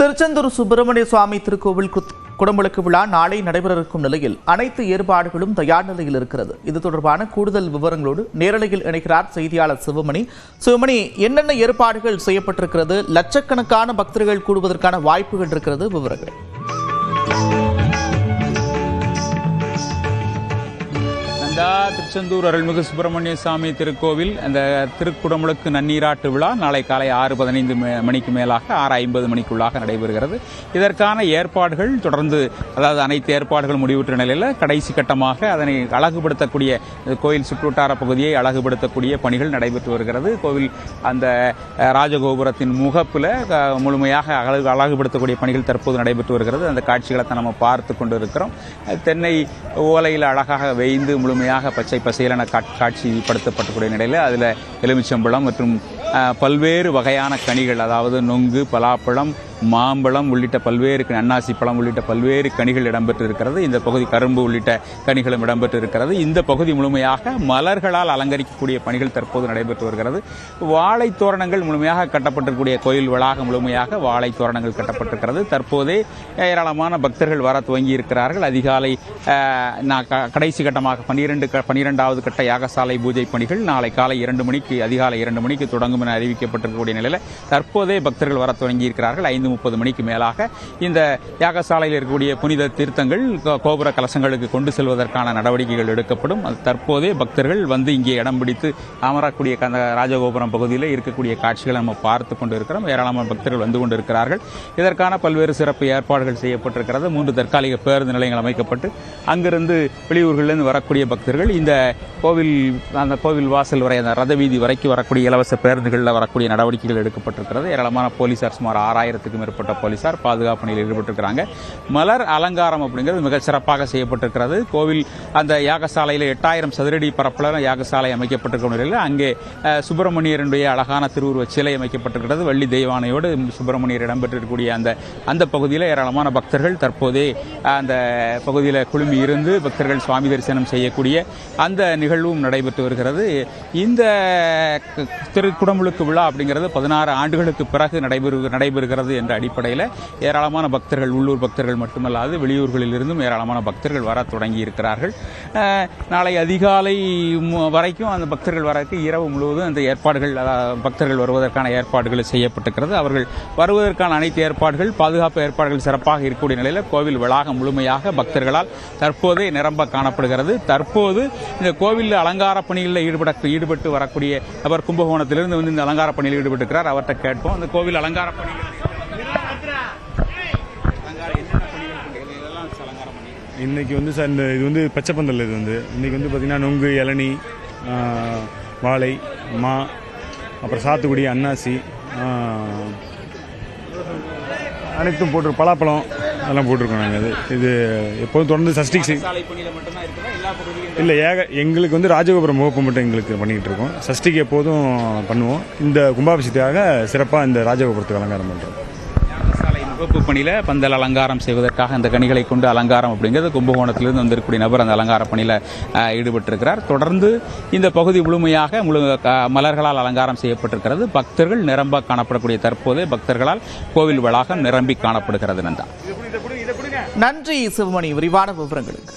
திருச்செந்தூர் சுப்பிரமணிய சுவாமி திருக்கோவில் குடமுழுக்கு விழா நாளை நடைபெற இருக்கும் நிலையில் அனைத்து ஏற்பாடுகளும் தயார் நிலையில் இருக்கிறது. இது தொடர்பான கூடுதல் விவரங்களோடு நேரலையில் இணைக்கிறார் செய்தியாளர் சிவமணி. சிவமணி, என்னென்ன ஏற்பாடுகள் செய்யப்பட்டிருக்கிறது? லட்சக்கணக்கான பக்தர்கள் கூடுவதற்கான வாய்ப்புகள் இருக்கிறது, விவரங்கள். திருச்செந்தூர் அருள்மிகு சுப்பிரமணிய சுவாமி திருக்கோவில் அந்த திருக்குடமுழுக்கு நன்னீராட்டு விழா நாளை காலை 6:15 மணிக்கு மேலாக 6:50 மணிக்குள்ளாக நடைபெறுகிறது. இதற்கான ஏற்பாடுகள் தொடர்ந்து, அதாவது அனைத்து ஏற்பாடுகள் முடிவுற்ற நிலையில் கடைசி கட்டமாக அதனை அழகுபடுத்தக்கூடிய கோயில் சுற்றுவட்டார பகுதியை அழகுபடுத்தக்கூடிய பணிகள் நடைபெற்று வருகிறது. கோவில் அந்த ராஜகோபுரத்தின் முகப்பில் முழுமையாக அழகுபடுத்தக்கூடிய பணிகள் தற்போது நடைபெற்று வருகிறது. அந்த காட்சிகளை தான் நம்ம பார்த்து கொண்டு இருக்கிறோம். தென்னை ஓலையில் அழகாக வேய்ந்து முழுமையாக பச்சை பசையிலான காட்சிப்படுத்தப்படக்கூடிய நிலையில் அதில் எலுமிச்சம்பழம் மற்றும் பல்வேறு வகையான கனிகள், அதாவது நொங்கு, பலாப்பழம், மாம்பழம் உள்ளிட்ட பல்வேறு, அன்னாசி பழம் உள்ளிட்ட பல்வேறு கனிகள் இடம்பெற்று இருக்கிறது. இந்த பகுதி கரும்பு உள்ளிட்ட கனிகளும் இடம்பெற்று இருக்கிறது. இந்த பகுதி முழுமையாக மலர்களால் அலங்கரிக்கக்கூடிய பணிகள் தற்போது நடைபெற்று வருகிறது. வாழை தோரணங்கள் முழுமையாக கட்டப்பட்டிருக்கக்கூடிய கோயில் வளாகம் முழுமையாக வாழை தோரணங்கள் கட்டப்பட்டிருக்கிறது. தற்போதே ஏராளமான பக்தர்கள் வர துவங்கி இருக்கிறார்கள். அதிகாலை கடைசி கட்டமாக 12வது கட்ட யாகசாலை பூஜை பணிகள் நாளை காலை 2 மணிக்கு, அதிகாலை 2 மணிக்கு தொடங்கும் என அறிவிக்கப்பட்டிருக்கக்கூடிய நிலையில் தற்போதே பக்தர்கள் வர தொடங்கி இருக்கிறார்கள். 5:30 மணிக்கு மேலாக இந்த யாகசாலையில் இருக்கக்கூடிய புனித தீர்த்தங்கள் கோபுர கலசங்களுக்கு கொண்டு செல்வதற்கான நடவடிக்கைகள் எடுக்கப்படும். தற்போதே பக்தர்கள் வந்து இங்கே இடம் பிடித்து அமரக்கூடிய அந்த ராஜகோபுரம் பகுதியில் இருக்கக்கூடிய காட்சிகளை நம்ம பார்த்து கொண்டு இருக்கிறோம். ஏராளமான பக்தர்கள் வந்து கொண்டிருக்கிறார்கள். இதற்கான பல்வேறு சிறப்பு ஏற்பாடுகள் செய்யப்பட்டிருக்கிறது. 3 தற்காலிக பேருந்து நிலையங்கள் அமைக்கப்பட்டு அங்கிருந்து வெளியூர்களிலிருந்து வரக்கூடிய பக்தர்கள் இந்த கோவில் வாசல் வரை, அந்த ரத வீதி வரைக்கும் வரக்கூடிய இலவச பேருந்துகளில் வரக்கூடிய நடவடிக்கைகள் எடுக்கப்பட்டிருக்கிறது. ஏராளமான போலீசார், சுமார் 6000க்கும் மேற்பட்ட போலீசார் பாதுகாப்பு பணியில் ஈடுபட்டிருக்கிறாங்க. மலர் அலங்காரம் அப்படிங்கிறது மிகச் சிறப்பாக செய்யப்பட்டிருக்கிறது. கோவில் அந்த யாகசாலையில் 8000 சதுரடி பரப்பளவு யாகசாலை அமைக்கப்பட்டிருக்கிற நிலையில் அங்கே சுப்பிரமணியருடைய அழகான திருவுருவச் சிலை அமைக்கப்பட்டிருக்கிறது. வள்ளி தெய்வானையோடு சுப்பிரமணியர் இடம்பெற்றிருக்கக்கூடிய அந்த பகுதியில் ஏராளமான பக்தர்கள் தற்போதே அந்த பகுதியில் குழுமி இருந்து பக்தர்கள் சுவாமி தரிசனம் செய்யக்கூடிய அந்த நிகழ்வும் நடைபெற்று வருகிறது. இந்த திருக்குடமுழுக்கு விழா அப்படிங்கிறது 16 ஆண்டுகளுக்கு பிறகு நடைபெறுகிறது என்ற அடிப்படையில் ஏராளமான பக்தர்கள், உள்ளூர் பக்தர்கள் மட்டுமல்லாது வெளியூர்களில் இருந்தும் ஏராளமான பக்தர்கள் வர தொடங்கி இருக்கிறார்கள். நாளை அதிகாலை வரைக்கும் அந்த பக்தர்கள் வரக்கு இரவு முழுவதும் அந்த ஏற்பாடுகள், பக்தர்கள் வருவதற்கான ஏற்பாடுகள் செய்யப்பட்டிருக்கிறது. அவர்கள் வருவதற்கான அனைத்து ஏற்பாடுகள், பாதுகாப்பு ஏற்பாடுகள் சிறப்பாக இருக்கக்கூடிய நிலையில் கோவில் வளாகம் முழுமையாக பக்தர்களால் தற்போதே நிரம்ப காணப்படுகிறது. தற்போது இந்த கோவில் அலங்கார பணிகளில் ஈடுபட்டு வரக்கூடிய அவர் கும்பகோணத்திலிருந்து வந்து இந்த அலங்கார பணியில் ஈடுபட்டிருக்கிறார். அவர்கிட்ட கேட்போம். அந்த கோவில் அலங்கார பணிகள் இன்னைக்கு வந்து சார், இது வந்து பச்சைப்பந்தல். இது வந்து இன்னைக்கு வந்து பார்த்தீங்கன்னா நொங்கு, இளநி, வாழை, மா, அப்புறம் சாத்துக்குடி, அன்னாசி அனைத்தும் போட்டு, பலாப்பழம் அதெல்லாம் போட்டிருக்கோம் நாங்கள். இது எப்போதும் தொடர்ந்து சஷ்டிக்கு இல்லை, எங்களுக்கு வந்து ராஜகோபுரம் முகப்பு மட்டும் எங்களுக்கு பண்ணிக்கிட்டு இருக்கோம். சஷ்டிக்கு எப்போதும் பண்ணுவோம். இந்த கும்பாபிஷேகத்துக்காக சிறப்பாக இந்த ராஜகோபுரத்துக்கு அலங்காரம் பண்ணுறோம். முகப்பு பணியில் பந்தல் அலங்காரம் செய்வதற்காக அந்த கனிகளை கொண்டு அலங்காரம் அப்படிங்கிறது கும்பகோணத்திலிருந்து வந்திருக்கக்கூடிய நபர் அந்த அலங்கார பணியில் ஈடுபட்டிருக்கிறார். தொடர்ந்து இந்த பகுதி முழுமையாக மலர்களால் அலங்காரம் செய்யப்பட்டிருக்கிறது. பக்தர்கள் நிரம்ப காணப்படக்கூடிய தற்போதே பக்தர்களால் கோவில் வளாகம் நிரம்பி காணப்படுகிறது. நன்றி சிவமணி, விரிவான விவரங்களுக்கு.